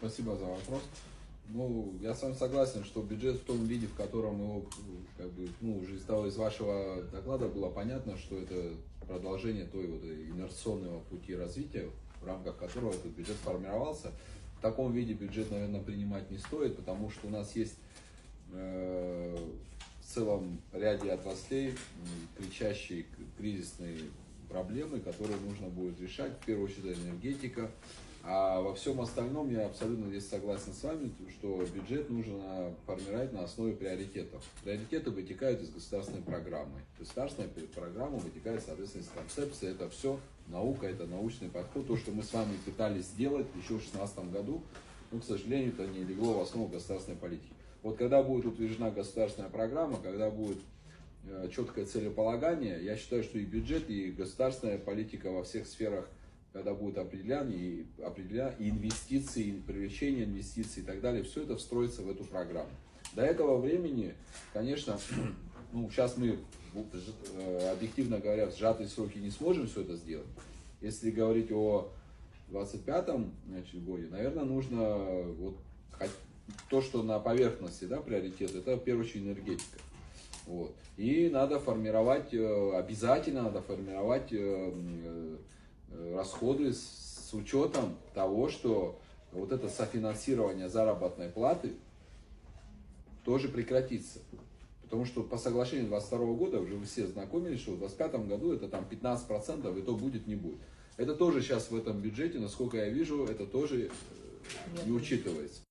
Спасибо за вопрос. Ну, я с вами согласен, что бюджет в том виде, в котором его, как бы, ну, уже из вашего доклада было понятно, что это продолжение той вот инерционного пути развития, в рамках которого этот бюджет формировался. В таком виде бюджет, наверное, принимать не стоит, потому что у нас есть в целом ряде отраслей кричащие кризисные проблемы, которые нужно будет решать. В первую очередь энергетика. А во всем остальном я абсолютно здесь согласен с вами, что бюджет нужно формировать на основе приоритетов. Приоритеты вытекают из государственной программы. Государственная программа вытекает, соответственно, из концепции. Это все наука, это научный подход. То, что мы с вами пытались сделать еще в 2016 году, но, к сожалению, это не легло в основу государственной политики. Вот когда будет утверждена государственная программа, когда будет четкое целеполагание, я считаю, что и бюджет, и государственная политика во всех сферах, когда будет определена и инвестиции, и привлечение инвестиций и так далее, все это встроится в эту программу. До этого времени, конечно, ну, сейчас мы, объективно говоря, в сжатые сроки не сможем все это сделать. Если говорить о 2025 году, наверное, нужно вот то, что на поверхности, да, приоритет, это в первую очередь энергетика. Вот. И надо формировать, обязательно надо формировать расходы с учетом того, что вот это софинансирование заработной платы тоже прекратится. Потому что по соглашению 2022 года, уже вы все знакомились, что в 2025 году это там 15%, и то будет, не будет. Это тоже сейчас в этом бюджете, насколько я вижу, это тоже не учитывается.